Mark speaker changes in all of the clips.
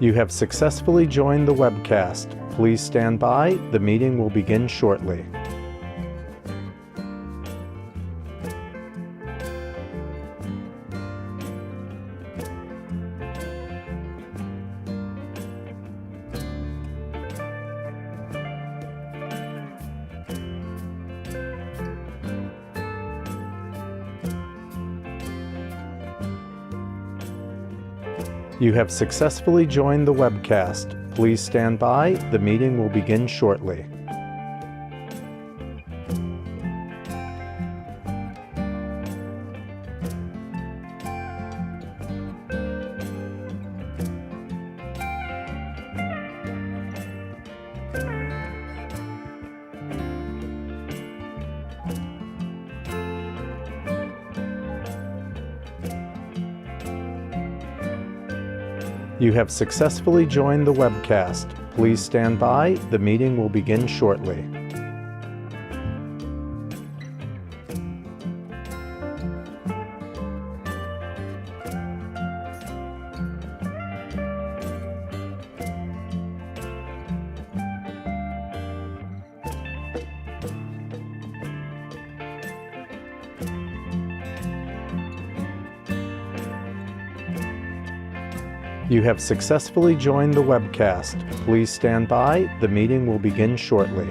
Speaker 1: You have successfully joined the webcast. Please stand by. The meeting will begin shortly. You have successfully joined the webcast. Please stand by. The meeting will begin shortly. You have successfully joined the webcast. Please stand by. The meeting will begin shortly. You have successfully joined the webcast. Please stand by. The meeting will begin shortly.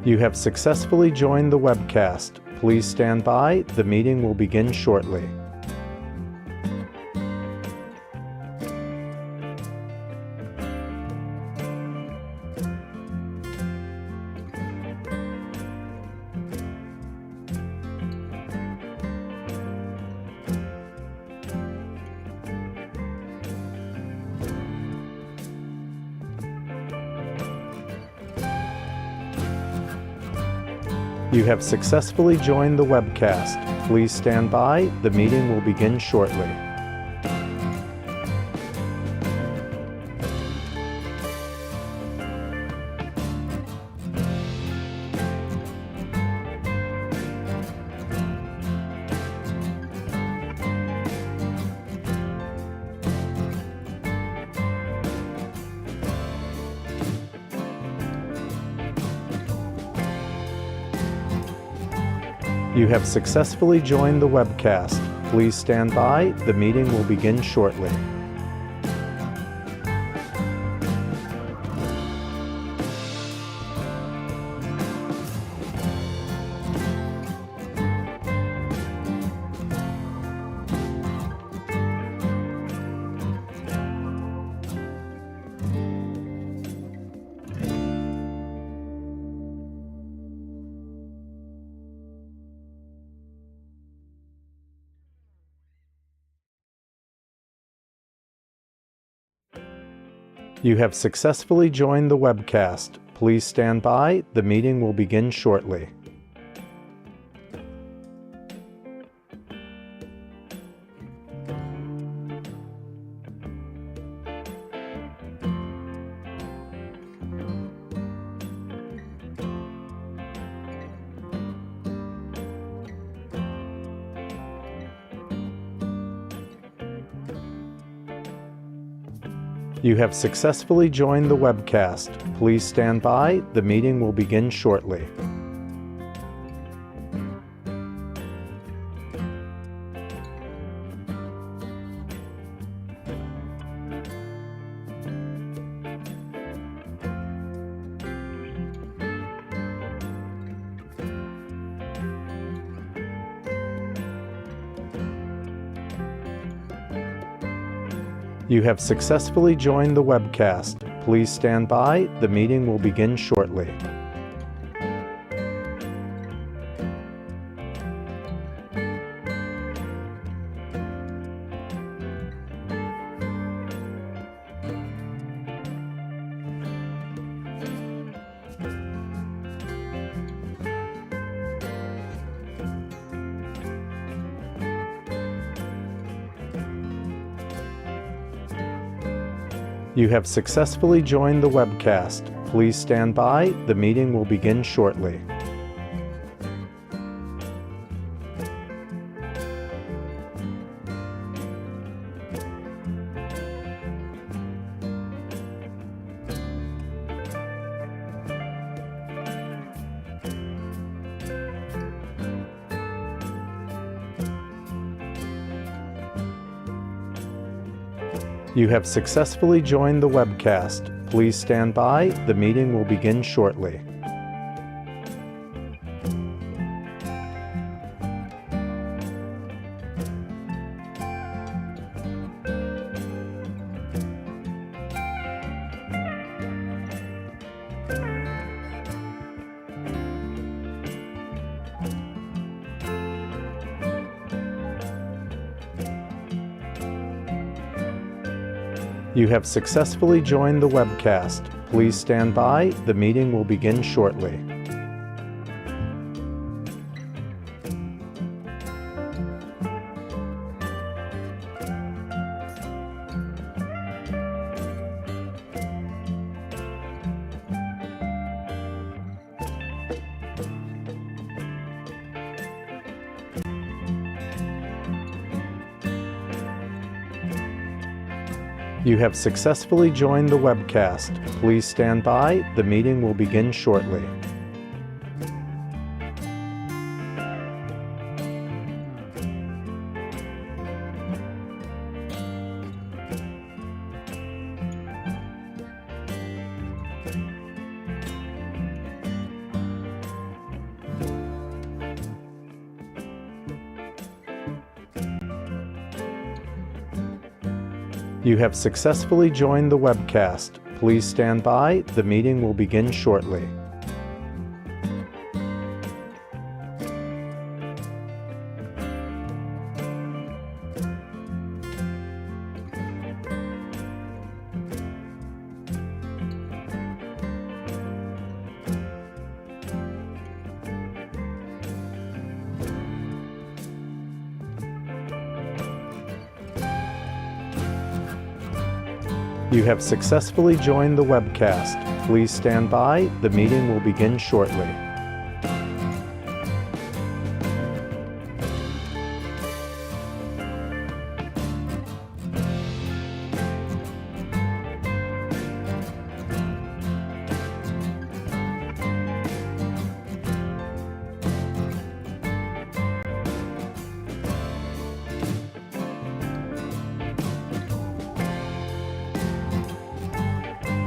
Speaker 1: You have successfully joined the webcast. Please stand by. The meeting will begin shortly. You have successfully joined the webcast. Please stand by. The meeting will begin shortly. You have successfully joined the webcast. Please stand by. The meeting will begin shortly. You have successfully joined the webcast. Please stand by. The meeting will begin shortly. You have successfully joined the webcast. Please stand by. The meeting will begin shortly. You have successfully joined the webcast. Please stand by. The meeting will begin shortly. You have successfully joined the webcast. Please stand by. The meeting will begin shortly. You have successfully joined the webcast. Please stand by. The meeting will begin shortly. You have successfully joined the webcast. Please stand by. The meeting will begin shortly. You have successfully joined the webcast. Please stand by. The meeting will begin shortly. You have successfully joined the webcast. Please stand by. The meeting will begin shortly. You have successfully joined the webcast. Please stand by. The meeting will begin shortly.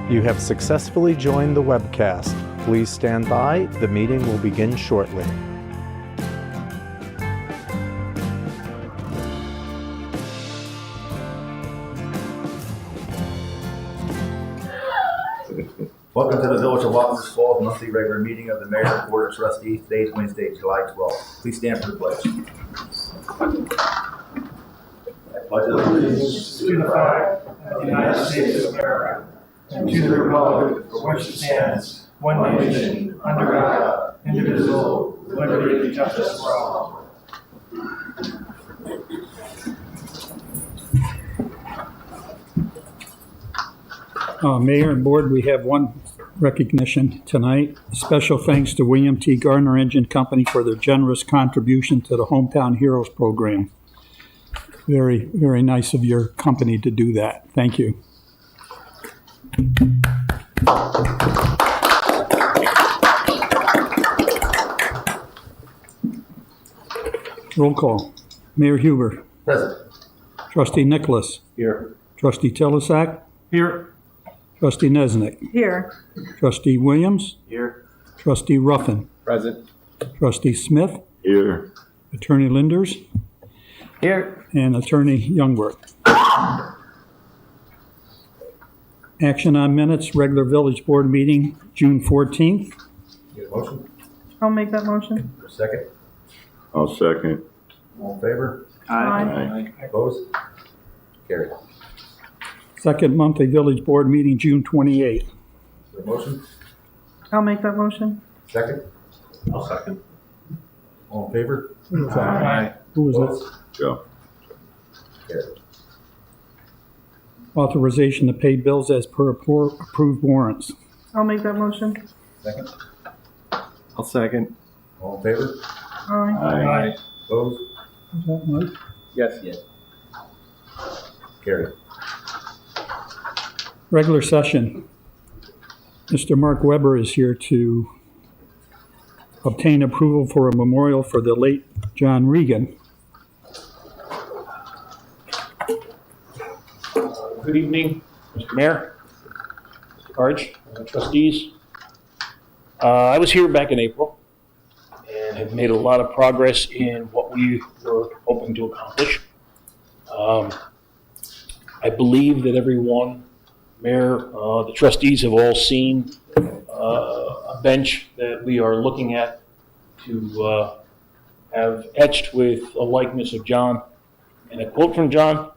Speaker 1: You have successfully joined the webcast. Please stand by. The meeting will begin shortly.
Speaker 2: Welcome to the Village of Watkins Falls monthly regular meeting of the Mayor and Board of Trustees. Today is Wednesday, July 12th. Please stand for the pledge. I pledge allegiance
Speaker 3: to the flag of the United States of America and to the republic for which it stands, one nation, under God, indivisible, with liberty and justice for all.
Speaker 4: Mayor and Board, we have one recognition tonight. Special thanks to William T. Gardner Engine Company for their generous contribution to the Hometown Heroes program. Very, very nice of your company to do that. Thank you. Roll call. Mayor Huber.
Speaker 2: Present.
Speaker 4: Trustee Nicholas.
Speaker 2: Here.
Speaker 4: Trustee Tilisak.
Speaker 3: Here.
Speaker 4: Trustee Nesnick.
Speaker 5: Here.
Speaker 4: Trustee Williams.
Speaker 2: Here.
Speaker 4: Trustee Ruffin.
Speaker 2: Present.
Speaker 4: Trustee Smith.
Speaker 2: Here.
Speaker 4: Attorney Linders.
Speaker 5: Here.
Speaker 4: And Attorney Youngworth. Action on minutes, regular village board meeting, June 14th.
Speaker 2: Need a motion?
Speaker 5: I'll make that motion.
Speaker 2: For a second.
Speaker 6: I'll second.
Speaker 2: All in favor?
Speaker 5: Aye.
Speaker 2: Opposed? Carried.
Speaker 4: Second monthly village board meeting, June 28th.
Speaker 2: Is there a motion?
Speaker 5: I'll make that motion.
Speaker 2: Second? I'll second. All in favor?
Speaker 3: Aye.
Speaker 4: Who was that?
Speaker 2: Opposed?
Speaker 6: Joe.
Speaker 2: Carried.
Speaker 4: Authorization to pay bills as per approved warrants.
Speaker 5: I'll make that motion.
Speaker 2: Second.
Speaker 7: I'll second.
Speaker 2: All in favor?
Speaker 5: Aye.
Speaker 7: Aye.
Speaker 2: Opposed?
Speaker 4: Is that Mike?
Speaker 7: Yes.
Speaker 2: Carried.
Speaker 4: Regular session. Mr. Mark Weber is here to obtain approval for a memorial for the late John Regan.
Speaker 8: Good evening, Mr. Mayor, Mr. Arch, trustees. I was here back in April and have made a lot of progress in what we were hoping to accomplish. I believe that everyone, Mayor, the trustees have all seen a bench that we are looking at to have etched with a likeness of John and a quote from John.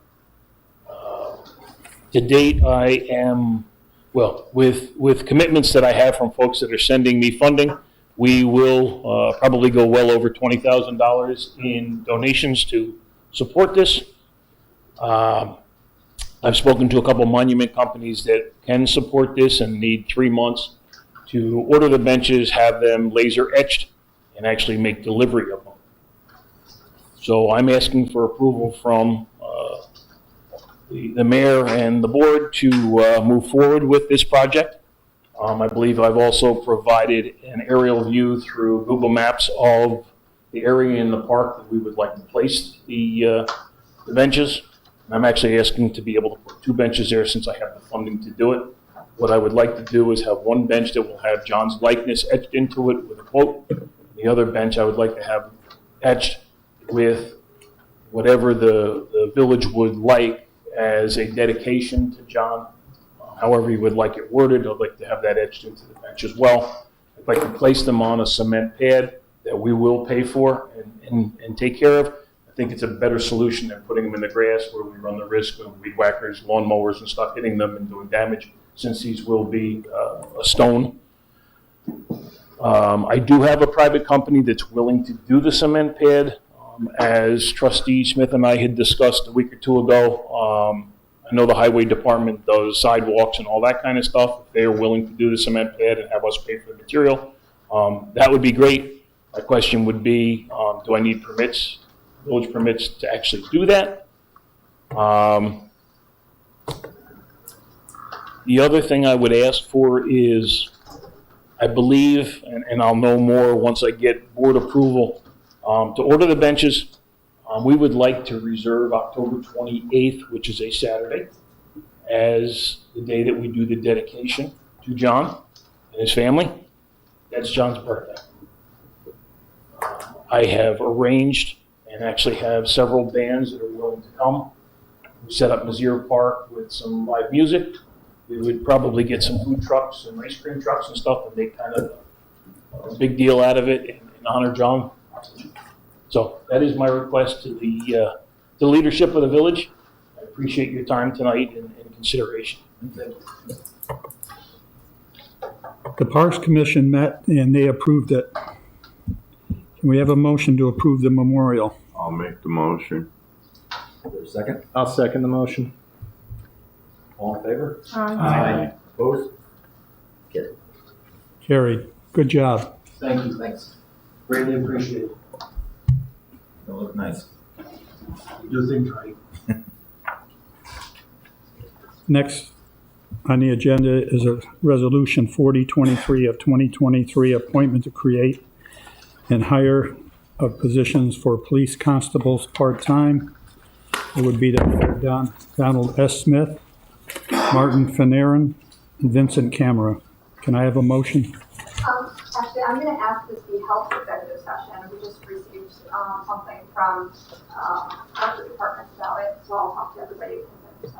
Speaker 8: To date, I am, well, with commitments that I have from folks that are sending me funding, we will probably go well over $20,000 in donations to support this. I've spoken to a couple monument companies that can support this and need 3 months to order the benches, have them laser etched, and actually make delivery of them. So I'm asking for approval from the mayor and the board to move forward with this project. I believe I've also provided an aerial view through Google Maps of the area in the park that we would like to place the benches. And I'm actually asking to be able to put 2 benches there since I have the funding to do it. What I would like to do is have one bench that will have John's likeness etched into it with a quote. The other bench I would like to have etched with whatever the village would like as a dedication to John. However you would like it worded, I'd like to have that etched into the bench as well. I'd like to place them on a cement pad that we will pay for and take care of. I think it's a better solution than putting them in the grass where we run the risk of weed whackers, lawn mowers and stuff hitting them and doing damage, since these will be a stone. I do have a private company that's willing to do the cement pad. As Trustee Smith and I had discussed a week or 2 ago, I know the highway department does sidewalks and all that kind of stuff. If they are willing to do the cement pad and have us pay for the material, that would be great. My question would be, do I need permits, village permits to actually do that? The other thing I would ask for is, I believe, and I'll know more once I get board approval, to order the benches. We would like to reserve October 28th, which is a Saturday, as the day that we do the dedication to John and his family. That's John's birthday. I have arranged and actually have several bands that are willing to come. We set up Mizzier Park with some live music. We would probably get some food trucks and ice cream trucks and stuff and make kind of a big deal out of it and honor John. So that is my request to the leadership of the village. I appreciate your time tonight and consideration. Thank you.
Speaker 4: The Parks Commission met and they approved it. Can we have a motion to approve the memorial?
Speaker 6: I'll make the motion.
Speaker 2: Is there a second?
Speaker 7: I'll second the motion.
Speaker 2: All in favor?
Speaker 5: Aye.
Speaker 2: Opposed? Carried.
Speaker 4: Carried. Good job.
Speaker 8: Thank you. Thanks. Greatly appreciate it.
Speaker 2: It'll look nice.
Speaker 8: You do things right.
Speaker 4: Next on the agenda is a resolution 4023 of 2023, appointment to create and hire of positions for police constables part-time. It would be Donald S. Smith, Martin Fanarin, and Vincent Camera. Can I have a motion?
Speaker 9: Actually, I'm going to ask this be held for executive session. We just received something from other departments about it, so I'll talk to everybody.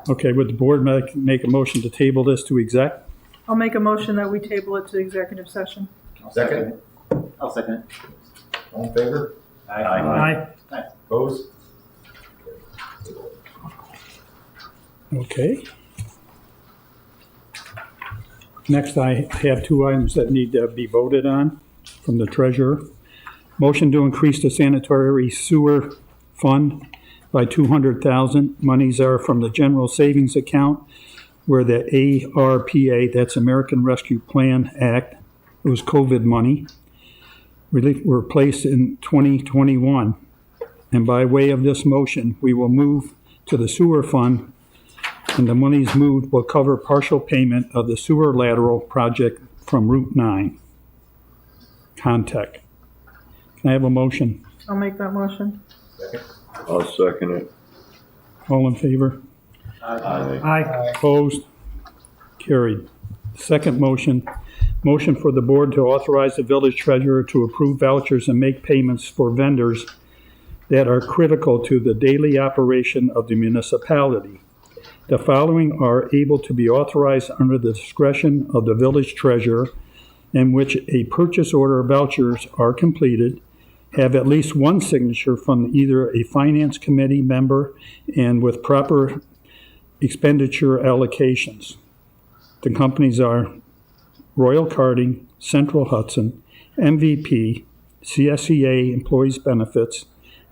Speaker 4: Okay, would the board make a motion to table this to exec?
Speaker 5: I'll make a motion that we table it to executive session.
Speaker 2: Second?
Speaker 7: I'll second it.
Speaker 2: All in favor?
Speaker 5: Aye.
Speaker 2: Opposed?
Speaker 4: Okay. Next, I have 2 items that need to be voted on from the treasurer. Motion to increase the sanitary sewer fund by $200,000. Monies are from the general savings account where the ARPA, that's American Rescue Plan Act, it was COVID money, were placed in 2021. And by way of this motion, we will move to the sewer fund, and the monies moved will cover partial payment of the sewer lateral project from Route 9. Contech. Can I have a motion?
Speaker 5: I'll make that motion.
Speaker 6: I'll second it.
Speaker 4: All in favor?
Speaker 6: Aye.
Speaker 3: Aye.
Speaker 4: Opposed? Carried. Second motion, motion for the board to authorize the village treasurer to approve vouchers and make payments for vendors that are critical to the daily operation of the municipality. The following are able to be authorized under the discretion of the village treasurer, in which a purchase order vouchers are completed, have at least one signature from either a finance committee member, and with proper expenditure allocations. The companies are Royal Karting, Central Hudson, MVP, CSEA Employees Benefits,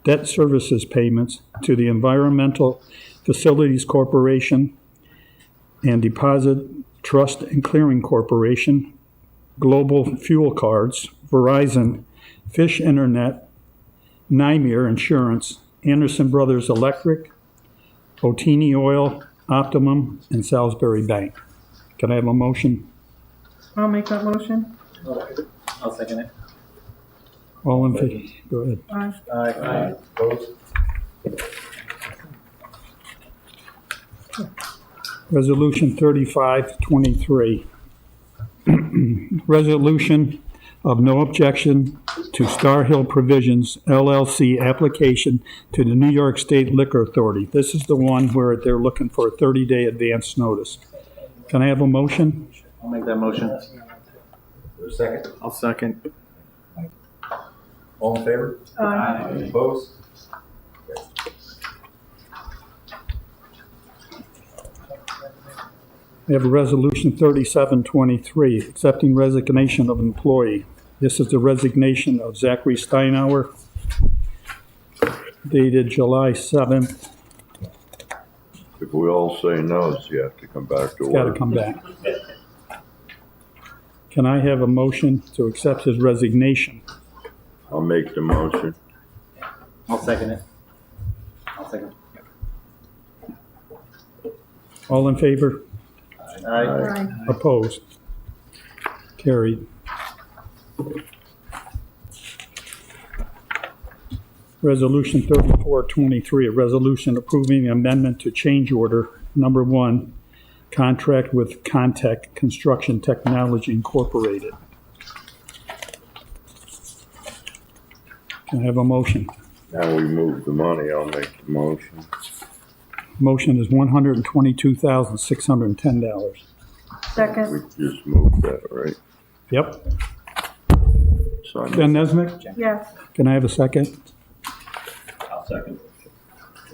Speaker 4: debt services payments to the Environmental Facilities Corporation and Deposit Trust and Clearing Corporation, Global Fuel Cards, Verizon, Fish Internet, Nymir Insurance, Anderson Brothers Electric, Otini Oil, Optimum, and Salisbury Bank. Can I have a motion?
Speaker 5: I'll make that motion.
Speaker 7: I'll second it.
Speaker 4: All in favor? Go ahead.
Speaker 5: Aye.
Speaker 7: Aye.
Speaker 2: Opposed?
Speaker 4: Resolution 3523. Resolution of no objection to Star Hill Provisions LLC application to the New York State Liquor Authority. This is the one where they're looking for a 30-day advance notice. Can I have a motion?
Speaker 7: I'll make that motion.
Speaker 2: Is there a second?
Speaker 7: I'll second.
Speaker 2: All in favor?
Speaker 5: Aye.
Speaker 2: Opposed?
Speaker 4: We have a resolution 3723, accepting resignation of an employee. This is the resignation of Zachary Steinauer, dated July 7th.
Speaker 6: If we all say no, you have to come back to
Speaker 4: It's got to
Speaker 6: work.
Speaker 4: come back. Can I have a motion to accept his resignation?
Speaker 6: I'll make the motion.
Speaker 7: I'll second it. I'll second.
Speaker 4: All in favor?
Speaker 7: Aye.
Speaker 5: Aye.
Speaker 4: Opposed? Carried. Resolution 3423, a resolution approving amendment to change order number 1, contract with Contech Construction Technology Incorporated. Can I have a motion?
Speaker 6: Now we move the money, I'll make the motion.
Speaker 4: Motion is $122,610.
Speaker 5: Second.
Speaker 6: We just moved that, right?
Speaker 4: Yep.
Speaker 6: Sign
Speaker 4: Ben Nesnick,
Speaker 5: Yes.
Speaker 4: can I have a second?
Speaker 7: I'll second.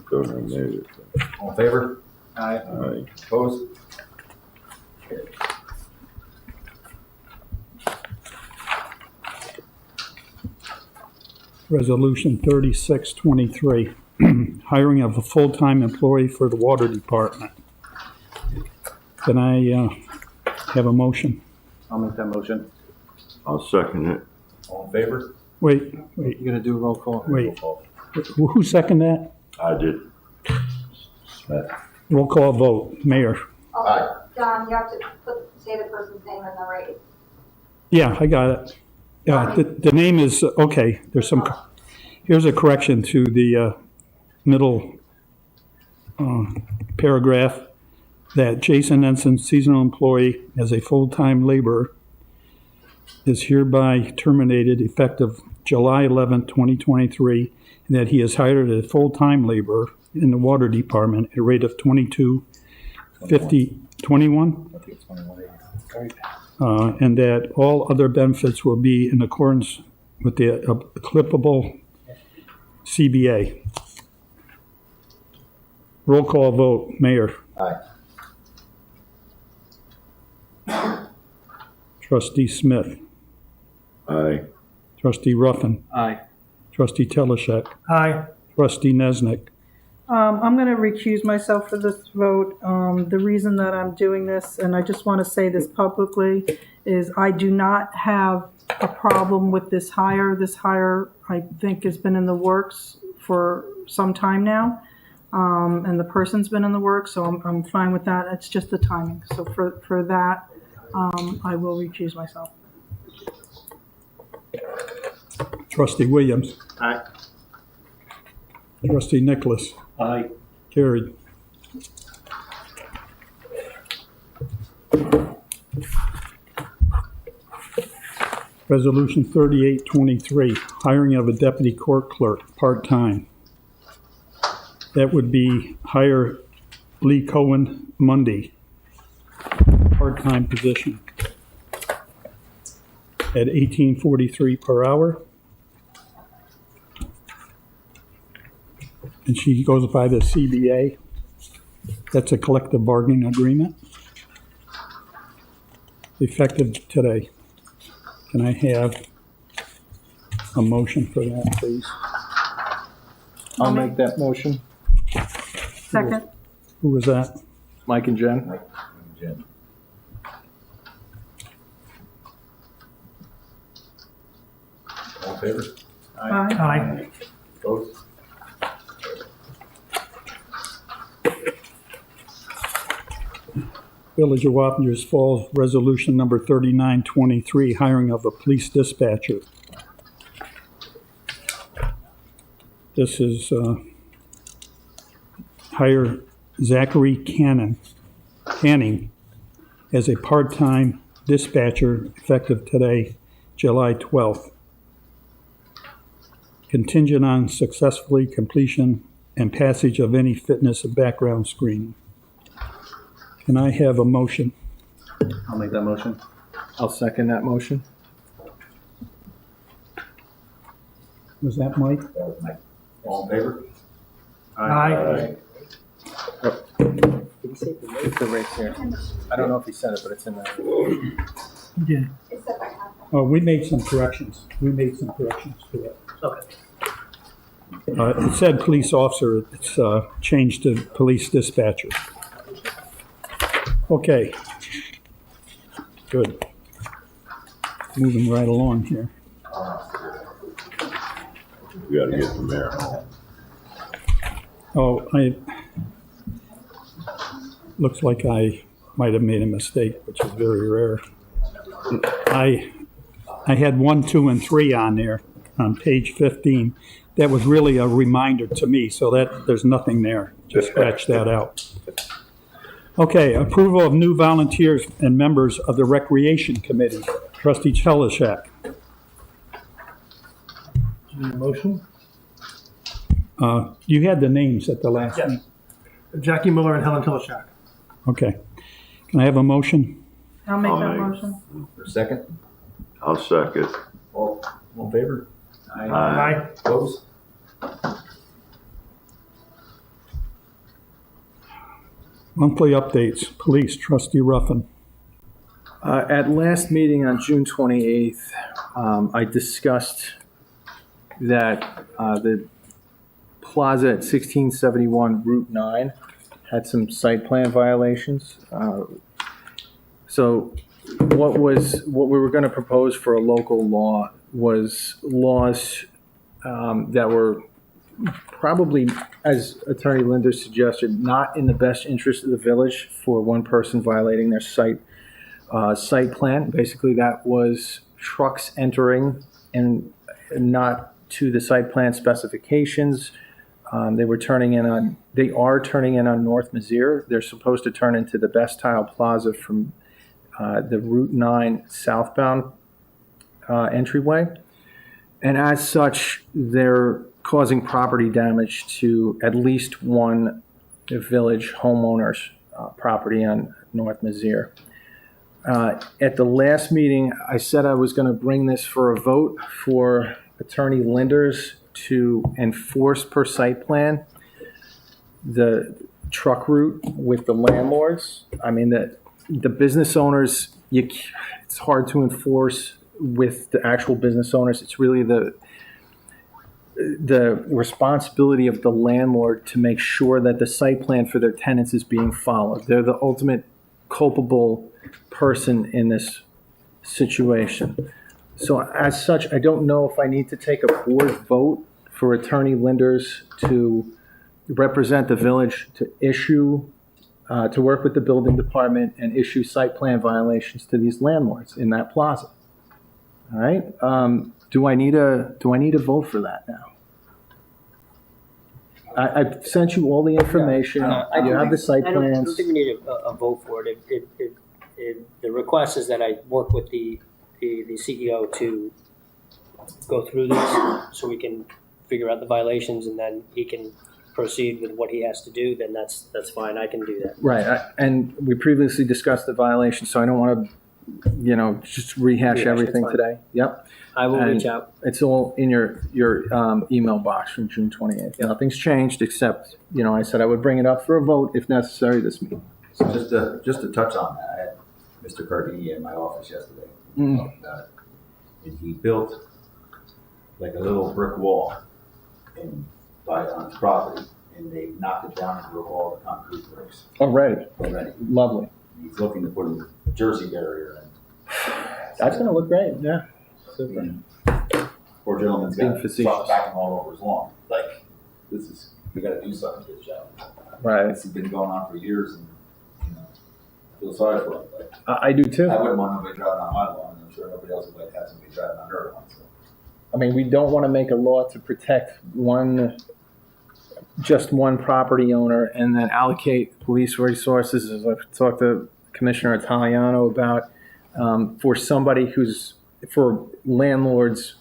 Speaker 6: Go ahead and move it.
Speaker 2: All in favor?
Speaker 7: Aye.
Speaker 6: Aye.
Speaker 2: Opposed?
Speaker 4: Resolution 3623, hiring of a full-time employee for the water department. Can I have a motion?
Speaker 7: I'll make that motion.
Speaker 6: I'll second it.
Speaker 2: All in favor?
Speaker 4: Wait,
Speaker 7: You gonna do a roll call?
Speaker 4: wait. Who seconded that?
Speaker 6: I did.
Speaker 2: Smith.
Speaker 4: Roll call vote. Mayor.
Speaker 9: Also, John, you have to say the person's name in the right.
Speaker 4: Yeah, I got it. Yeah, the name is, okay, there's some, here's a correction to the middle paragraph, that Jason Ensign, seasonal employee as a full-time laborer, is hereby terminated effective July 11, 2023, and that he is hired as a full-time laborer in the water department at a rate of $22.50, 21?
Speaker 2: I think it's 2180.
Speaker 4: And that all other benefits will be in accordance with the applicable CBA. Roll call vote. Mayor.
Speaker 2: Aye.
Speaker 4: Trustee Smith.
Speaker 6: Aye.
Speaker 4: Trustee Ruffin.
Speaker 7: Aye.
Speaker 4: Trustee Teleshek.
Speaker 3: Aye.
Speaker 4: Trustee Nesnick.
Speaker 5: I'm going to recuse myself for this vote. The reason that I'm doing this, and I just want to say this publicly, is I do not have a problem with this hire. This hire, I think, has been in the works for some time now, and the person's been in the works, so I'm fine with that. It's just the timing. So for that, I will recuse myself.
Speaker 4: Trustee Williams.
Speaker 7: Aye.
Speaker 4: Trustee Nicholas.
Speaker 7: Aye.
Speaker 4: Carried. Resolution 3823, hiring of a deputy court clerk, part-time. That would be hire Lee Cohen Monday, part-time position at $18.43 per hour. And she goes by the CBA. That's a collective bargaining agreement. Effective today. Can I have a motion for that, please?
Speaker 10: I'll make that motion.
Speaker 5: Second.
Speaker 4: Who was that?
Speaker 10: Mike and Jen.
Speaker 2: Jen. All in favor?
Speaker 5: Aye.
Speaker 3: Aye.
Speaker 2: Opposed?
Speaker 4: Village of Wappingers Falls Resolution Number 3923, hiring of a police dispatcher. This is hire Zachary Canning as a part-time dispatcher effective today, July 12th. Contingent on successfully completion and passage of any fitness and background screening. Can I have a motion?
Speaker 7: I'll make that motion.
Speaker 10: I'll second that motion.
Speaker 4: Was that Mike?
Speaker 2: That was Mike. All in favor?
Speaker 3: Aye.
Speaker 10: Did he say the rate? The rate's here. I don't know if he said it, but it's in there.
Speaker 3: Yeah.
Speaker 9: It's set by contract.
Speaker 4: Oh, we made some corrections. We made some corrections to it.
Speaker 3: Okay.
Speaker 4: It said police officer, it's changed to police dispatcher. Okay. Good. Moving right along here.
Speaker 6: We gotta get the mayor home.
Speaker 4: Oh, looks like I might have made a mistake, which is very rare. I had 1, 2, and 3 on there on page 15. That was really a reminder to me, so that there's nothing there. Just scratch that out. Okay, approval of new volunteers and members of the Recreation Committee. Trustee Chelishak.
Speaker 3: Need a motion?
Speaker 4: You had the names at the last
Speaker 3: Yes.
Speaker 4: meeting.
Speaker 3: Jackie Miller and Helen Tilishak.
Speaker 4: Okay. Can I have a motion?
Speaker 5: I'll make
Speaker 6: I'll
Speaker 5: that
Speaker 6: make-
Speaker 5: motion.
Speaker 2: For a second?
Speaker 6: I'll second.
Speaker 2: All in favor?
Speaker 3: Aye.
Speaker 2: Opposed?
Speaker 4: Monthly updates. Police, Trustee Ruffin.
Speaker 10: At last meeting on June 28th, I discussed that the plaza at 1671 Route 9 had some site plan violations. So what we were going to propose for a local law was laws that were probably, as Attorney Linder suggested, not in the best interest of the village for one person violating their site plan. Basically, that was trucks entering and not to the site plan specifications. They are turning in on North Mizzier. They're supposed to turn into the Best Tile Plaza from the Route 9 southbound entryway. And as such, they're causing property damage to at least one village homeowner's property on North Mizzier. At the last meeting, I said I was going to bring this for a vote for Attorney Linders to enforce per site plan the truck route with the landlords. I mean, the business owners, it's hard to enforce with the actual business owners. It's really the responsibility of the landlord to make sure that the site plan for their tenants is being followed. They're the ultimate culpable person in this situation. So as such, I don't know if I need to take a board vote for Attorney Linders to represent the village to issue, to work with the building department and issue site plan violations to these landlords in that plaza. All right? Do I need a vote for that now? I've sent you all the information. You have the site
Speaker 11: I don't
Speaker 10: plans.
Speaker 11: think we need a vote for it. The request is that I work with the CEO to go through this so we can figure out the violations, and then he can proceed with what he has to do. Then that's fine. I can do that.
Speaker 10: Right, and we previously discussed the violation, so I don't want to, just rehash
Speaker 11: Rehash,
Speaker 10: everything
Speaker 11: that's fine.
Speaker 10: today. Yep.
Speaker 11: I will
Speaker 10: And
Speaker 11: reach out.
Speaker 10: It's all in your email box from June 28th. Nothing's changed except, I said I would bring it up for a vote if necessary this meeting.
Speaker 2: So just to touch on that, I had Mr. Cardini in my office yesterday. Talking about it. And he built like a little brick wall on his property, and they knocked it down and broke all the concrete bricks
Speaker 10: Already.
Speaker 2: already.
Speaker 10: Lovely.
Speaker 2: He's looking to put a Jersey barrier in.
Speaker 10: That's going to look great, yeah. Super.
Speaker 2: And poor gentleman's
Speaker 10: Being
Speaker 2: got
Speaker 10: facetious.
Speaker 2: truck backing all over his lawn. Like, we gotta do something to this job.
Speaker 10: Right.
Speaker 2: It's been going on for years, and, I feel sorry for him, but
Speaker 10: I do too.
Speaker 2: I wouldn't want nobody driving on my lawn, and I'm sure nobody else would have somebody driving on her lawn, so.
Speaker 10: I mean, we don't want to make a law to protect just one property owner and then allocate police resources, as I've talked to Commissioner Italiano about, for landlords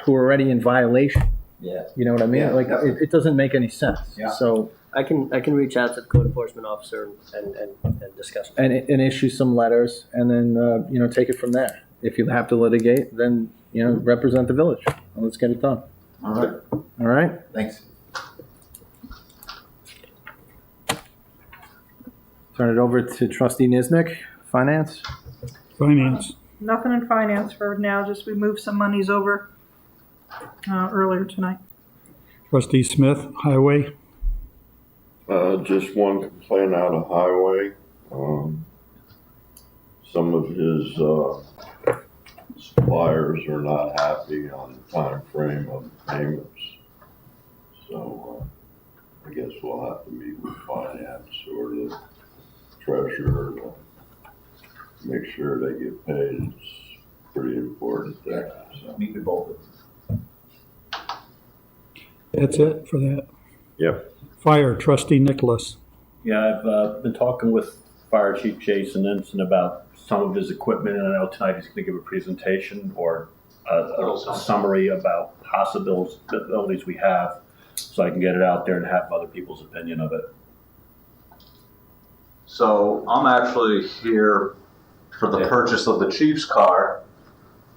Speaker 10: who are already in violation.
Speaker 2: Yeah.
Speaker 10: You know what I mean?
Speaker 2: Yeah,
Speaker 10: Like,
Speaker 2: definitely.
Speaker 10: it doesn't make any sense.
Speaker 2: Yeah.
Speaker 10: So,
Speaker 11: I can reach out to the code enforcement officer and discuss it.
Speaker 10: and issue some letters and then, take it from there. If you have to litigate, then, represent the village. And let's get it done.
Speaker 2: All right,
Speaker 10: All right?
Speaker 2: thanks.
Speaker 10: Turn it over to Trustee Niznik, Finance.
Speaker 4: Finance.
Speaker 5: Nothing in finance for now, just we moved some monies over earlier tonight.
Speaker 4: Trustee Smith, Highway.
Speaker 6: Just one complaint out of highway. Some of his, suppliers are not happy on the time frame of payments. So, I guess we'll have to meet with finance or the treasurer to make sure they get paid. It's pretty important thing, so.
Speaker 2: Meet with both of them.
Speaker 4: That's it for that.
Speaker 6: Yep.
Speaker 4: Fire, Trustee Nicholas.
Speaker 12: Yeah, I've been talking with Fire Chief Jason Ensign about some of his equipment, and I know tonight he's going to give a presentation or a summary about possibilities we have, so I can get it out there and have other people's opinion of it.
Speaker 13: So I'm actually here for the purchase of the chief's car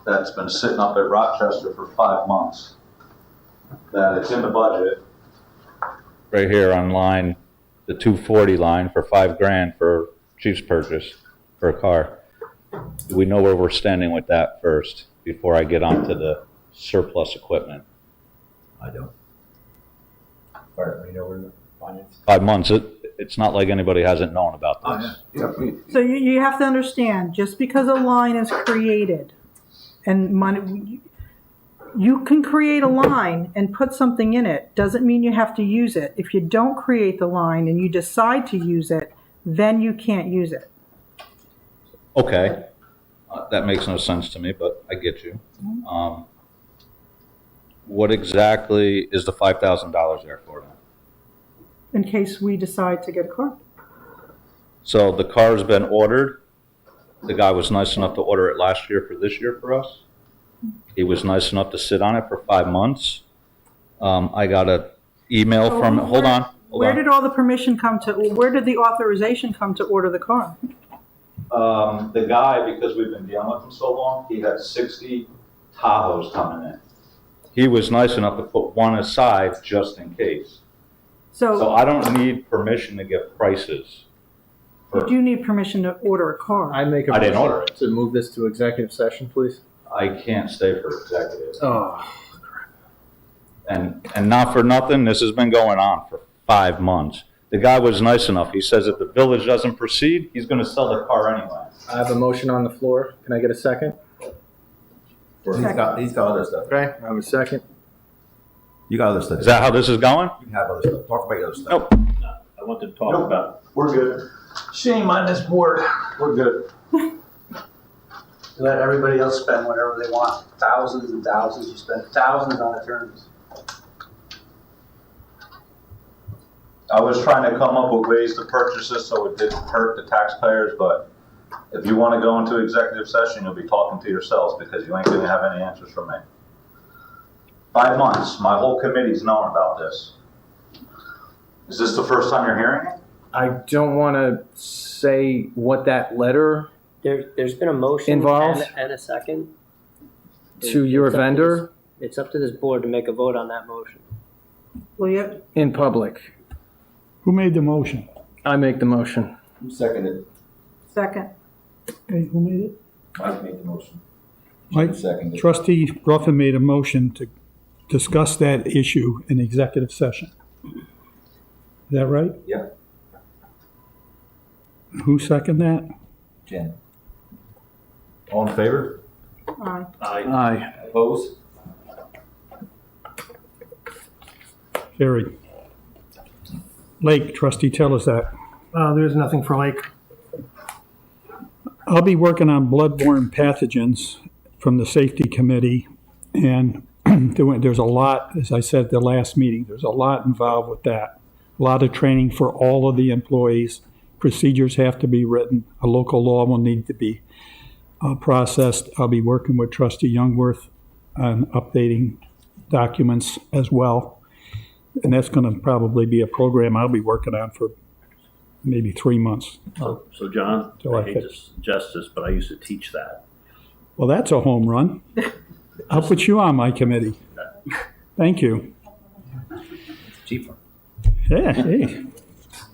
Speaker 13: that's been sitting up at Rochester for 5 months. That it's in the budget.
Speaker 14: Right here on line, the 240 line for $5,000 for chief's purchase for a car. Do we know where we're standing with that first before I get on to the surplus equipment?
Speaker 2: I don't. All right, you know where the finance?
Speaker 14: 5 months, it's not like anybody hasn't known about
Speaker 2: Oh,
Speaker 14: this.
Speaker 2: yeah.
Speaker 5: So you have to understand, just because a line is created and money, you can create a line and put something in it, doesn't mean you have to use it. If you don't create the line and you decide to use it, then you can't use it.
Speaker 14: Okay, that makes no sense to me, but I get you. What exactly is the $5,000 there for then?
Speaker 5: In case we decide to get a car.
Speaker 14: So the car's been ordered. The guy was nice enough to order it last year for this year for us. He was nice enough to sit on it for 5 months. I got an email from, hold on.
Speaker 5: Where did all the permission come to, where did the authorization come to order the car?
Speaker 14: The guy, because we've been dealing with him so long, he had 60 Tahoes coming in. He was nice enough to put one aside just in case. So I don't need permission to get prices.
Speaker 5: You do need permission to order a car.
Speaker 10: I make a
Speaker 14: I didn't
Speaker 10: motion
Speaker 14: order it.
Speaker 10: to move this to executive session, please.
Speaker 14: I can't stay for executive.
Speaker 10: Oh,
Speaker 14: And not for nothing, this has been going on for 5 months. The guy was nice enough. He says if the village doesn't proceed, he's gonna sell the car anyway.
Speaker 10: I have a motion on the floor. Can I get a second?
Speaker 2: He's got other stuff.
Speaker 10: Okay, I have a second.
Speaker 2: You got other stuff.
Speaker 14: Is that how this is going?
Speaker 2: You have other stuff. Talk about your other stuff.
Speaker 14: Nope.
Speaker 12: I want to talk about,
Speaker 13: We're good. Shame on this board. We're good.
Speaker 7: Let everybody else spend whatever they want, thousands and thousands, you spend thousands on attorneys.
Speaker 13: I was trying to come up with ways to purchase this so it didn't hurt the taxpayers, but if you want to go into executive session, you'll be talking to yourselves because you ain't gonna have any answers from me. 5 months, my whole committee's known about this. Is this the first time you're hearing it?
Speaker 10: I don't want to say what that letter
Speaker 11: There's been a motion
Speaker 10: Involved?
Speaker 11: and a second.
Speaker 10: to your
Speaker 11: It's up to
Speaker 10: vendor
Speaker 11: It's up to this board to make a vote on that motion.
Speaker 5: Well, yeah,
Speaker 10: in public.
Speaker 4: Who made the motion?
Speaker 10: I make the motion.
Speaker 2: Seconded.
Speaker 5: second.
Speaker 4: Okay, who made it?
Speaker 2: Mike made the motion.
Speaker 4: Mike,
Speaker 2: Seconded.
Speaker 4: Trustee Ruffin made a motion to discuss that issue in executive session. Is that right?
Speaker 2: Yeah.
Speaker 4: Who seconded that?
Speaker 2: Jen. All in favor?
Speaker 5: Aye.
Speaker 10: Aye.
Speaker 2: Opposed?
Speaker 4: Carried. Lake, trustee, tell us that.
Speaker 3: There's nothing for Lake.
Speaker 4: I'll be working on bloodborne pathogens from the safety committee, and there's a lot, as I said at the last meeting, there's a lot involved with that. A lot of training for all of the employees. Procedures have to be written. A local law will need to be processed. I'll be working with Trustee Youngworth on updating documents as well. And that's going to probably be a program I'll be working on for maybe 3 months.
Speaker 12: so John,
Speaker 4: Till
Speaker 12: I
Speaker 4: I
Speaker 12: hate to
Speaker 4: fix.
Speaker 12: suggest this, but I used to teach that.
Speaker 4: Well, that's a home run. I'll put you on my committee. Thank you.
Speaker 2: Cheaper.
Speaker 4: Yeah, hey,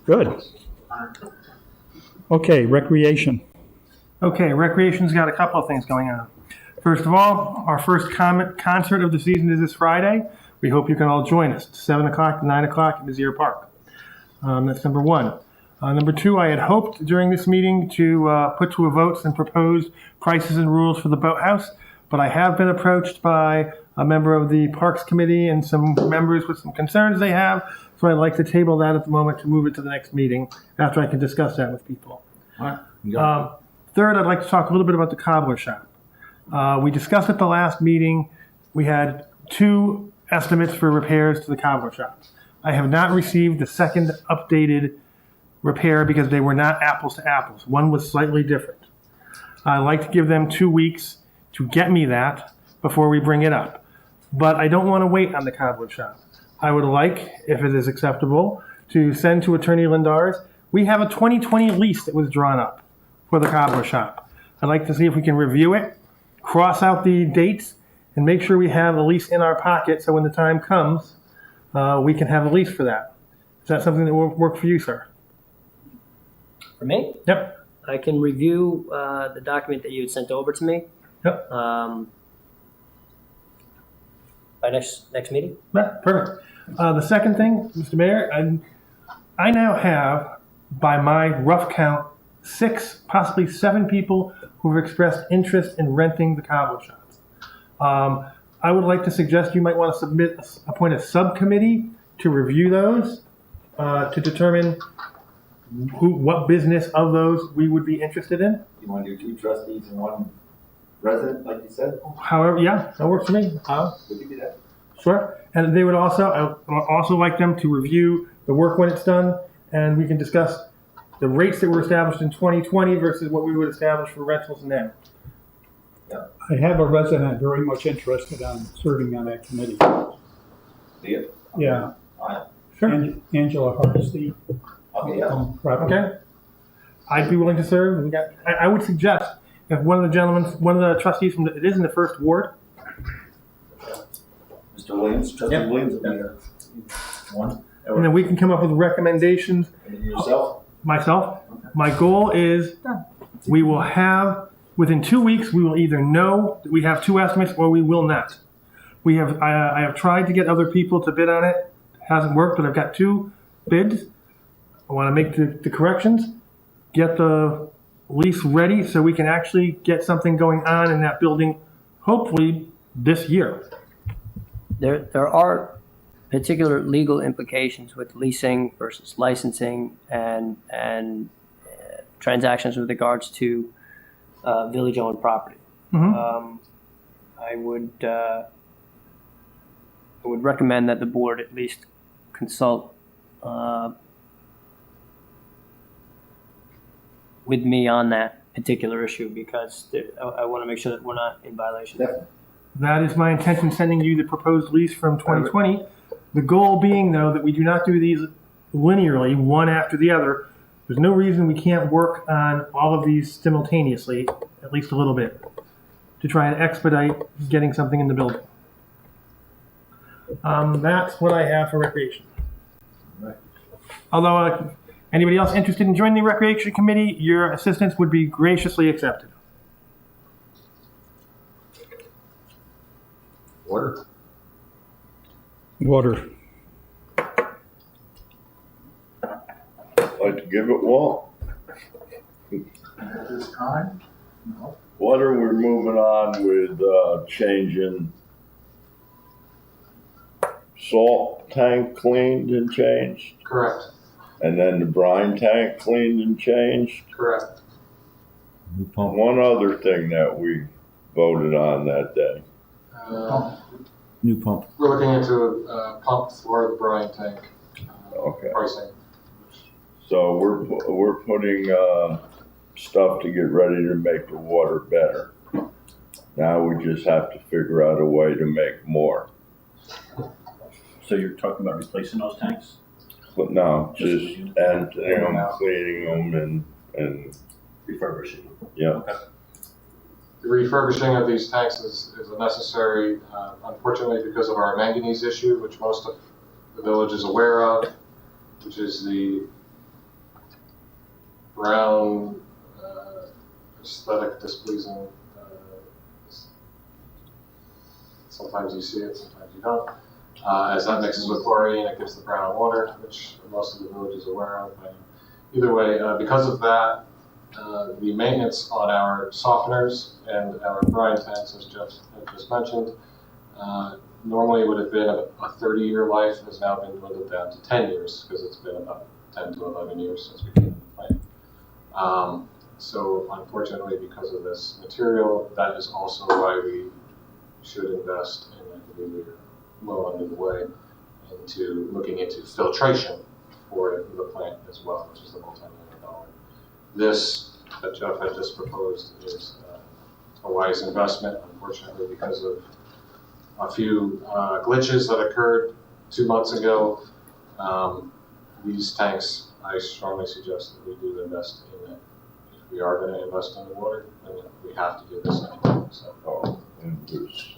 Speaker 4: good. Okay, recreation.
Speaker 3: Okay, Recreation's got a couple of things going on. First of all, our first concert of the season is this Friday. We hope you can all join us. It's 7 o'clock to 9 o'clock at Mizzier Park. That's number one. Number two, I had hoped during this meeting to put to a vote some proposed prices and rules for the boathouse, but I have been approached by a member of the Parks Committee and some members with some concerns they have, so I'd like to table that at the moment to move it to the next meeting after I can discuss that with people. Third, I'd like to talk a little bit about the cobbler shop. We discussed at the last meeting, we had 2 estimates for repairs to the cobbler shop. I have not received the second updated repair because they were not apples to apples. One was slightly different. I'd like to give them 2 weeks to get me that before we bring it up. But I don't want to wait on the cobbler shop. I would like, if it is acceptable, to send to Attorney Lindars. We have a 2020 lease that was drawn up for the cobbler shop. I'd like to see if we can review it, cross out the dates, and make sure we have a lease in our pocket so when the time comes, we can have a lease for that. Is that something that will work for you, sir?
Speaker 11: For me,
Speaker 3: Yep.
Speaker 11: I can review the document that you had sent over to me.
Speaker 3: Yep.
Speaker 11: By next meeting.
Speaker 3: Yeah, perfect. The second thing, Mr. Mayor, I now have, by my rough count, 6, possibly 7 people who have expressed interest in renting the cobbler shop. I would like to suggest you might want to appoint a subcommittee to review those, to determine what business of those we would be interested in.
Speaker 2: You want to do 2 trustees and 1 resident, like you said?
Speaker 3: However, yeah, that works for me.
Speaker 2: Would you do that?
Speaker 3: Sure. And they would also, I would also like them to review the work when it's done, and we can discuss the rates that were established in 2020 versus what we would establish for rentals now.
Speaker 4: I have a resident very much interested in serving on that committee. Yeah.
Speaker 3: Sure.
Speaker 4: Angela Hardesty.
Speaker 2: Okay, yeah.
Speaker 3: Okay. I'd be willing to serve. I would suggest if one of the trustees from it is in the first ward.
Speaker 2: Mr. Williams, Trustee Williams will be here. 1.
Speaker 3: And then we can come up with recommendations.
Speaker 2: And then yourself?
Speaker 3: Myself. My goal is we will have, within 2 weeks, we will either know that we have 2 estimates or we will not. I have tried to get other people to bid on it. Hasn't worked, but I've got 2 bids. I want to make the corrections, get the lease ready so we can actually get something going on in that building, hopefully this year.
Speaker 11: There are particular legal implications with leasing versus licensing and transactions with regards to village-owned property.
Speaker 3: Mhm.
Speaker 11: I would recommend that the board at least consult with me on that particular issue because I want to make sure that we're not in violation.
Speaker 3: That is my intention, sending you the proposed lease from 2020. The goal being, though, that we do not do these linearly, one after the other. There's no reason we can't work on all of these simultaneously, at least a little bit, to try and expedite getting something in the building. That's what I have for recreation. Although anybody else interested in joining the recreation committee, your assistance would be graciously accepted.
Speaker 2: Order.
Speaker 4: Water.
Speaker 6: Like to give it, Walt?
Speaker 2: At this time, no.
Speaker 6: Water, we're moving on with, changing salt tank cleaned and changed,
Speaker 10: Correct,
Speaker 6: and then the brine tank cleaned and changed.
Speaker 10: correct.
Speaker 6: One other thing that we voted on that day.
Speaker 2: New pump.
Speaker 10: We're looking into a pump for the brine tank
Speaker 6: Okay.
Speaker 10: pricing.
Speaker 6: So we're putting, stuff to get ready to make the water better. Now we just have to figure out a way to make more.
Speaker 12: So you're talking about replacing those tanks?
Speaker 6: But no, just emptying them, cleaning them and,
Speaker 12: Refurbishing them?
Speaker 6: yeah.
Speaker 10: The refurbishing of these tanks is a necessary, unfortunately, because of our manganese issue, which most of the village is aware of, which is the brown, aesthetic displeasing. Sometimes you see it, sometimes you don't. As that mixes with chlorine, it gives the brown water, which most of the village is aware of. But either way, because of that, the maintenance on our softeners and our brine tanks, as Jeff had just mentioned, normally would have been a 30-year life, has now been dwindled down to 10 years because it's been about 10 to 11 years since we came into the plant. So unfortunately, because of this material, that is also why we should invest in, I believe we're well under the way, into looking into filtration for the plant as well, which is the multi-million-dollar. This that Jeff had just proposed is a wise investment, unfortunately, because of a few glitches that occurred 2 months ago. These tanks, I strongly suggest that we do invest in it. If we are going to invest in the water, then we have to do this anyway. So.
Speaker 6: And there's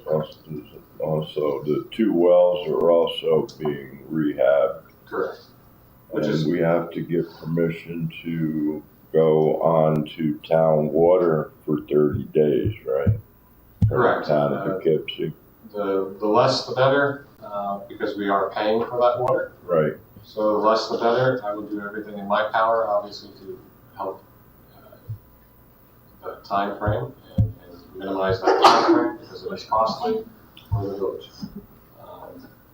Speaker 6: also the 2 wells are also being rehabbed.
Speaker 10: Correct.
Speaker 6: And we have to get permission to go on to town water for 30 days, right?
Speaker 10: Correct.
Speaker 6: Town of Poughkeepsie.
Speaker 10: The less the better, because we are paying for that water.
Speaker 6: Right.
Speaker 10: So the less the better. I will do everything in my power, obviously, to help the time frame and minimize that time frame because it is costly for the village.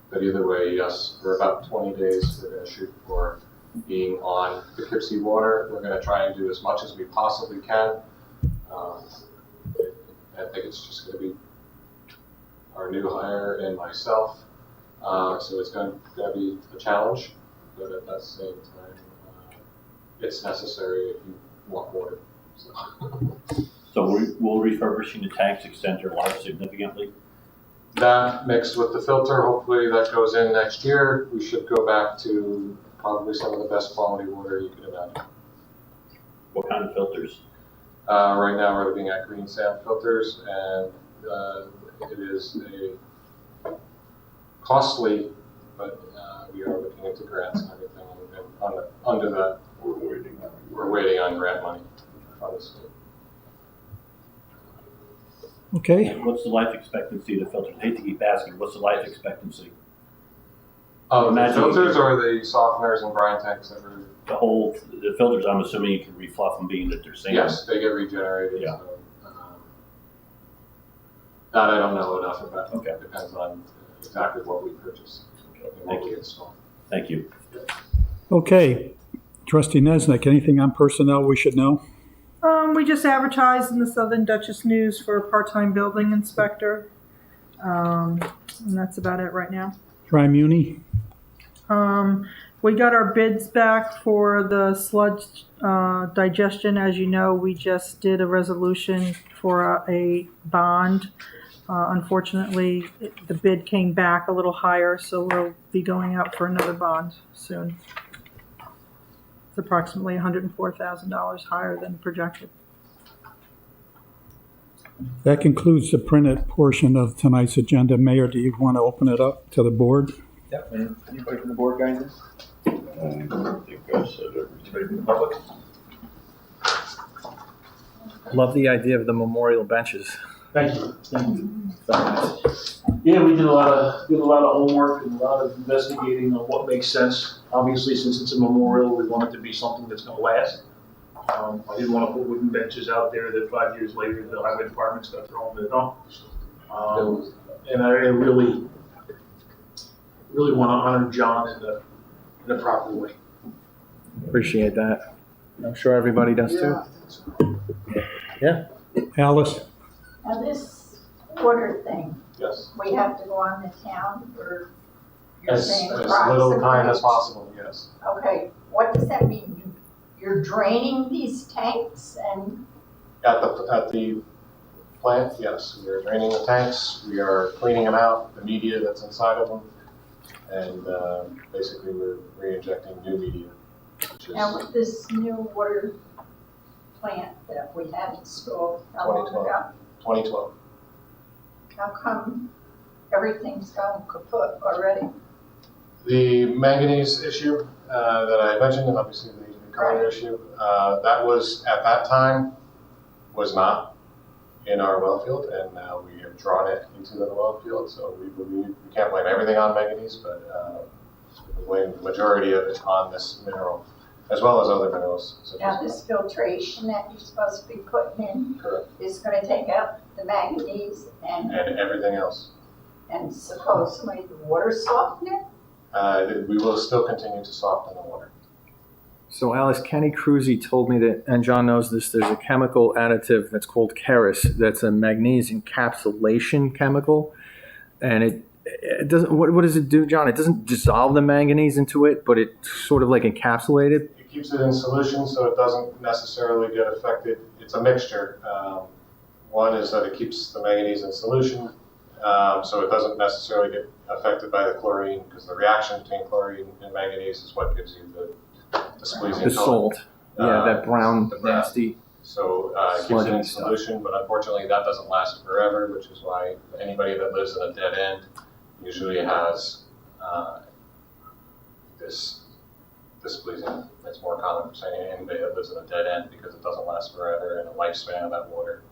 Speaker 10: But either way, yes, for about 20 days, we're going to shoot for being on Poughkeepsie water. We're going to try and do as much as we possibly can. I think it's just going to be our new hire and myself. So it's going to be a challenge, but at that same time, it's necessary if you want water.
Speaker 12: So will refurbishing the tanks extend their life significantly?
Speaker 10: That mixed with the filter, hopefully that goes in next year. We should go back to probably some of the best quality water you could imagine.
Speaker 12: What kind of filters?
Speaker 10: Right now we're looking at green sand filters, and it is a costly, but we are looking into grants and everything. And under that, we're waiting on grant money from the state.
Speaker 4: Okay,
Speaker 12: What's the life expectancy of the filters? I hate to keep asking, what's the life expectancy?
Speaker 15: Oh, the
Speaker 12: Imagine-
Speaker 15: filters or the softeners and brine tanks that were,
Speaker 12: The filters, I'm assuming you can refluff them being that they're sand.
Speaker 15: yes, they get regenerated.
Speaker 12: Yeah.
Speaker 15: So, that I don't know enough about.
Speaker 12: Okay.
Speaker 15: It depends on exactly what we purchase and what
Speaker 12: Thank
Speaker 15: we
Speaker 12: you.
Speaker 15: install.
Speaker 12: Thank you.
Speaker 4: okay. Trustee Nesnick, anything on personnel we should know?
Speaker 5: We just advertised in the Southern Dutchess News for a part-time building inspector. And that's about it right now.
Speaker 4: Tri-Muni?
Speaker 5: We got our bids back for the sludge digestion. As you know, we just did a resolution for a bond. Unfortunately, the bid came back a little higher, so we'll be going out for another bond soon. It's approximately $104,000 higher than projected.
Speaker 4: That concludes the printed portion of tonight's agenda. Mayor, do you want to open it up to the board?
Speaker 12: Yep, anybody from the board, guys?
Speaker 6: I think I said everything.
Speaker 12: Anybody from the public?
Speaker 10: Love the idea of the memorial benches.
Speaker 8: Thank you. Thank you.
Speaker 10: Very nice.
Speaker 8: Yeah, we did a lot of homework and a lot of investigating on what makes sense. Obviously, since it's a memorial, we want it to be something that's going to last. I didn't want to put wooden benches out there that 5 years later the highway department's going to throw them in the dump. And I really want to honor John in a proper way.
Speaker 10: Appreciate that. I'm sure everybody does too.
Speaker 4: Alice?
Speaker 16: Now this water thing,
Speaker 15: Yes.
Speaker 16: we have to go on the town for, you're
Speaker 15: As
Speaker 16: saying
Speaker 15: little time as
Speaker 16: approximately.
Speaker 15: possible, yes.
Speaker 16: Okay, what does that mean? You're draining these tanks and,
Speaker 15: At the plant, yes, we are draining the tanks, we are cleaning them out, the media that's inside of them, and basically we're re-injecting new media, which is
Speaker 16: now with this new water plant that we had installed, how long
Speaker 15: 2012.
Speaker 16: ago?
Speaker 15: 2012.
Speaker 16: How come everything's gone kaput already?
Speaker 15: The manganese issue that I mentioned, and obviously the current issue, that was, at that time, was not in our well field, and now we have drawn it into the well field, so we believe, we can't blame everything on manganese, but we blame the majority of it on this mineral, as well as other minerals. such
Speaker 16: Now
Speaker 15: as-
Speaker 16: this filtration that you're supposed to be putting in
Speaker 15: Correct.
Speaker 16: is gonna take out the manganese and
Speaker 15: everything else.
Speaker 16: supposedly the water softener?
Speaker 15: We will still continue to soften the water.
Speaker 10: So Alice, Kenny Cruzy told me that, and John knows this, there's a chemical additive that's called Keris, that's a magnesium encapsulation chemical. And it doesn't, what does it do, John? It doesn't dissolve the manganese into it, but it sort of like encapsulate it.
Speaker 15: It keeps it in solution so it doesn't necessarily get affected. It's a mixture. One is that it keeps the manganese in solution, so it doesn't necessarily get affected by the chlorine, because the reaction between chlorine and manganese is what gives you the squeezing
Speaker 10: The
Speaker 15: color.
Speaker 10: salt. Yeah, that brown,
Speaker 15: the brown.
Speaker 10: nasty.
Speaker 15: So it keeps it
Speaker 10: sludgy
Speaker 15: in
Speaker 10: stuff.
Speaker 15: solution, but unfortunately that doesn't last forever, which is why anybody that lives in a dead end usually has this displeasing. It's more common for saying anybody that lives in a dead end because it doesn't last forever and the lifespan of that water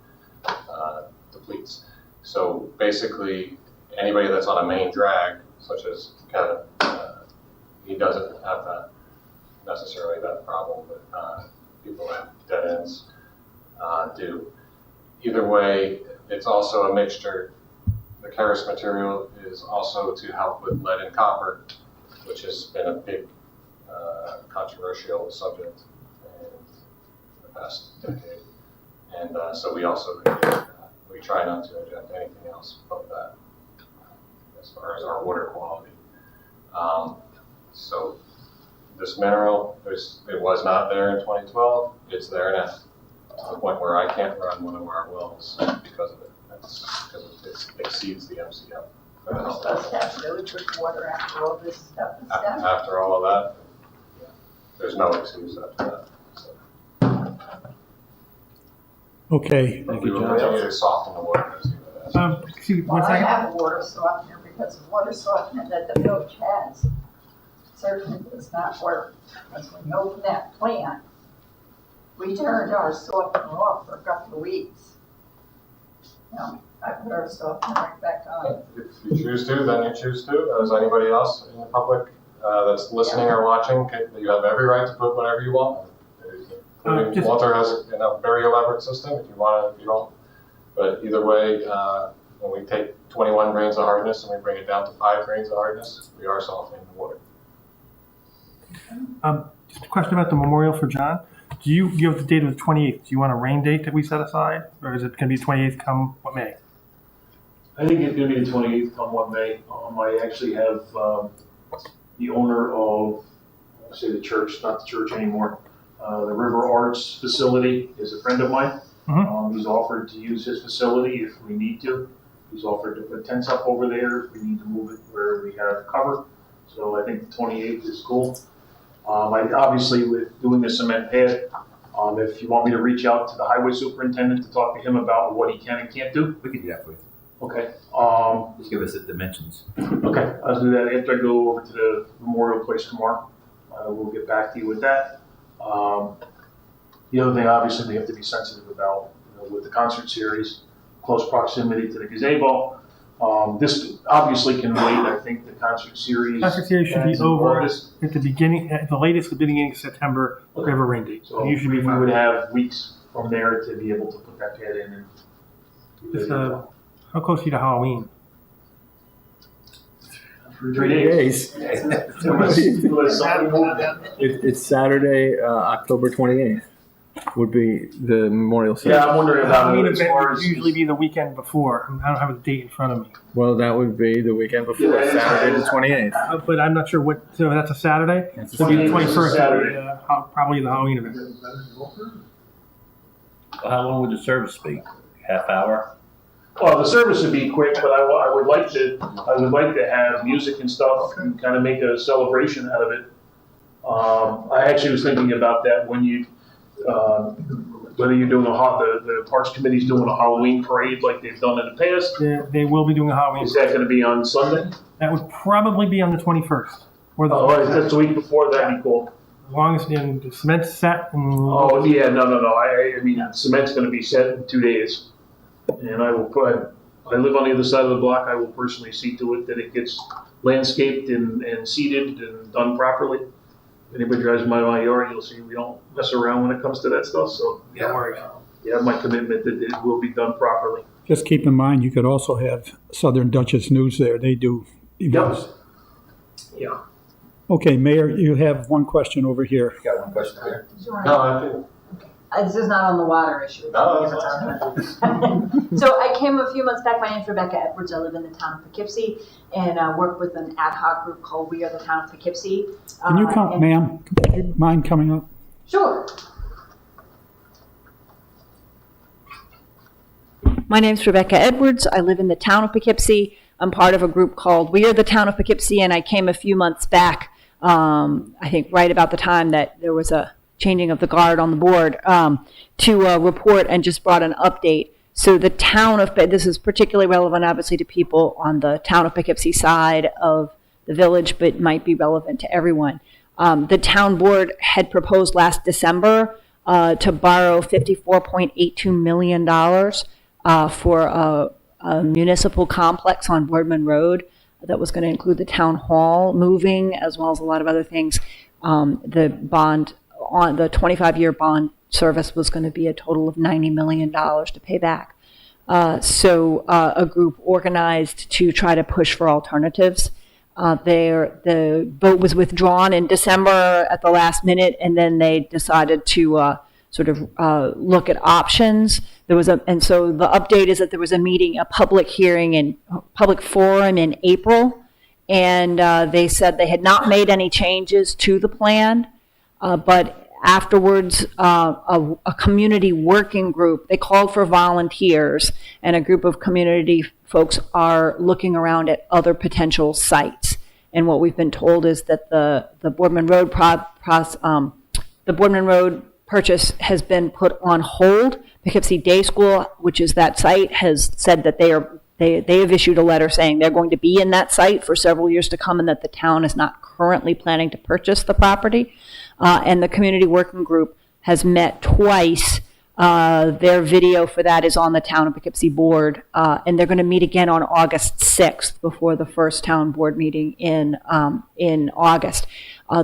Speaker 15: depletes. So basically, anybody that's on a main drag, such as Kevin, he doesn't have that necessarily that problem, but people that have dead ends do. Either way, it's also a mixture. The Keris material is also to help with lead and copper, which has been a big controversial subject in the past decade. And so we also we try not to inject anything else but that as far as our water quality. So this mineral, it was not there in 2012. It's there now, to the point where I can't run one of our wells because of it. That's because it exceeds the MCL.
Speaker 16: We're supposed to have really good water after all this stuff is done.
Speaker 15: After all of that, yeah, there's no excuse after that. So
Speaker 4: Okay,
Speaker 15: we will continue to soften the water as you
Speaker 16: Well, I have a water softener because the water softener that the village has certainly does not work. Because when you open that plant, we turned our softener off for a couple of weeks. You know, I put our softener right back on.
Speaker 15: If you choose to, then you choose to. As anybody else in the public that's listening or watching, you have every right to put whatever you want. Walter has a very elaborate system. If you want it, if you don't. But either way, when we take 21 grains of hardness and we bring it down to 5 grains of hardness, we are softening the water.
Speaker 3: Just a question about the memorial for John. Do you give the date of the 28th? Do you want a rain date that we set aside? Or is it going to be 28th come what May?
Speaker 8: I think it's going to be the 28th come what May. I actually have the owner of, I say the church, not the church anymore, the River Arts facility is a friend of mine.
Speaker 3: Mm-hmm.
Speaker 8: He's offered to use his facility if we need to. He's offered to put tents up over there if we need to move it where we have cover. So I think the 28th is cool. Obviously, with doing the cement pad, if you want me to reach out to the highway superintendent to talk to him about what he can and can't do.
Speaker 2: We can do that for you.
Speaker 8: Okay.
Speaker 2: Just give us the dimensions.
Speaker 8: Okay, I'll do that after I go over to the memorial place tomorrow. We'll get back to you with that. The other thing, obviously, we have to be sensitive about, with the concert series, close proximity to the gazebo. This obviously can wait. I think the concert series.
Speaker 3: Concert series should be
Speaker 8: ends in
Speaker 3: over
Speaker 8: August.
Speaker 3: at the beginning, at the latest, the beginning of September, if we have a rain date.
Speaker 8: So
Speaker 3: you should be
Speaker 8: we
Speaker 3: fine.
Speaker 8: would have weeks from there to be able to put that pad in.
Speaker 3: Just, how close are you to Halloween?
Speaker 8: 3 days.
Speaker 10: It's Saturday, October 28th would be the memorial service.
Speaker 8: Yeah, I'm wondering about
Speaker 3: Halloween
Speaker 8: it as
Speaker 3: event
Speaker 8: far
Speaker 3: would
Speaker 8: as.
Speaker 3: usually be the weekend before. I don't have a date in front of me.
Speaker 10: Well, that would be the weekend before,
Speaker 8: Yeah,
Speaker 10: Saturday the 28th.
Speaker 3: But I'm not sure what, so that's a Saturday?
Speaker 10: That's a
Speaker 3: So it'll be the
Speaker 8: Saturday.
Speaker 3: 21st,
Speaker 8: Saturday.
Speaker 3: probably the Halloween event.
Speaker 12: How long would the service be? Half hour?
Speaker 8: Well, the service would be quick, but I would like to have music and stuff and kind of make a celebration out of it. I actually was thinking about that when whether you're doing the Parks Committee's doing a Halloween parade like they've done in the past.
Speaker 3: They will be doing a Halloween.
Speaker 8: Is that going to be on Sunday?
Speaker 3: That would probably be on the 21st. Or the,
Speaker 8: Oh, if that's the week before, that'd be cool.
Speaker 3: as long as the cement's set and.
Speaker 8: Oh, yeah, no. I mean, cement's going to be set in 2 days. And I live on the other side of the block. I will personally see to it that it gets landscaped and seeded and done properly. If anybody drives by my yard, you'll see we don't mess around when it comes to that stuff. So you have my commitment that it will be done properly.
Speaker 4: Just keep in mind, you could also have Southern Dutchess News there. They do events.
Speaker 8: Yeah.
Speaker 4: Okay, Mayor, you have one question over here.
Speaker 2: Got one question here.
Speaker 15: No, I think.
Speaker 16: This is not on the water issue.
Speaker 15: No, it's not.
Speaker 17: So I came a few months back. My name's Rebecca Edwards. I live in the town of Poughkeepsie and work with an ad hoc group called We Are the Town of Poughkeepsie.
Speaker 4: Can you come, ma'am, do you mind coming up?
Speaker 17: Sure. My name's Rebecca Edwards. I live in the town of Poughkeepsie. I'm part of a group called We Are the Town of Poughkeepsie, and I came a few months back, I think right about the time that there was a changing of the guard on the board, to report and just brought an update. So the town of, this is particularly relevant obviously to people on the town of Poughkeepsie side of the village, but might be relevant to everyone. The town board had proposed last December to borrow $54.82 million for a municipal complex on Boardman Road that was going to include the town hall moving as well as a lot of other things. The bond on the 25-year bond service was going to be a total of $90 million to pay back. So a group organized to try to push for alternatives. The vote was withdrawn in December at the last minute, and then they decided to look at options. And so the update is that there was a meeting, a public hearing and public forum in April, and they said they had not made any changes to the plan. But afterwards, a community working group, they called for volunteers, and a group of community folks are looking around at other potential sites. And what we've been told is that the Boardman Road the Boardman Road purchase has been put on hold. Poughkeepsie Day School, which is that site, has said that they have issued a letter saying they're going to be in that site for several years to come, and that the town is not currently planning to purchase the property. And the community working group has met twice Their video for that is on the Town of Poughkeepsie board, and they're going to meet again on August 6th before the first town board meeting in August.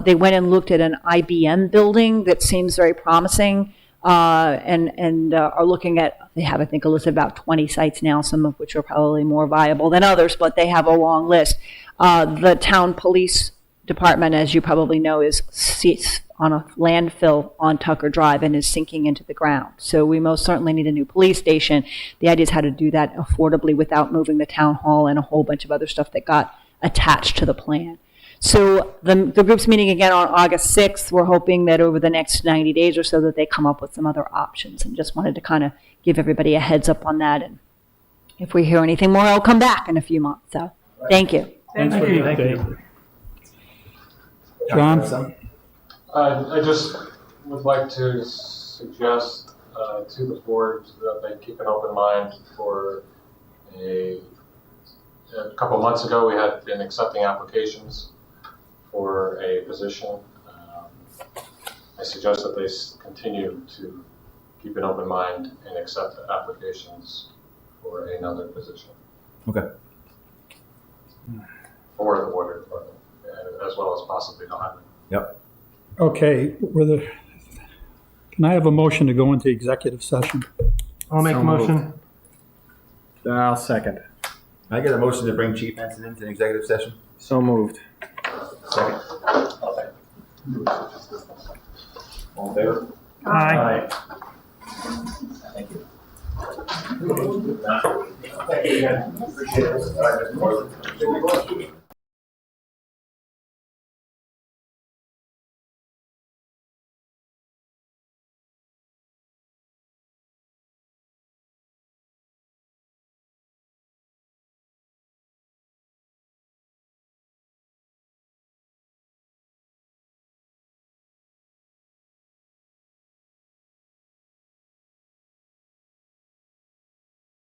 Speaker 17: They went and looked at an IBM building that seems very promising, and are looking at, they have, I think, a list of about 20 sites now, some of which are probably more viable than others, but they have a long list. The town police department, as you probably know, is on a landfill on Tucker Drive and is sinking into the ground. So we most certainly need a new police station. The idea is how to do that affordably without moving the town hall and a whole bunch of other stuff that got attached to the plan. So the group's meeting again on August 6th. We're hoping that over the next 90 days or so that they come up with some other options, and just wanted to kind of give everybody a heads up on that. And if we hear anything more, I'll come back in a few months. So thank you.
Speaker 3: Thank you.
Speaker 4: John?
Speaker 15: I just would like to suggest to the board that they keep an open mind for a couple months ago, we had been accepting applications for a position. I suggest that they continue to keep an open mind and accept applications for another position.
Speaker 2: Okay.
Speaker 15: For the water department, as well as possibly the highway.
Speaker 2: Yep.
Speaker 4: Okay, can I have a motion to go into executive session?
Speaker 3: I'll make a motion.
Speaker 10: I'll second.
Speaker 2: I get a motion to bring Chief Benson into an executive session.
Speaker 10: So moved.
Speaker 2: Second.
Speaker 14: All in favor?
Speaker 3: Aye.
Speaker 14: Thank you. Thank you again. Appreciate it. All right, Mr. Morrison.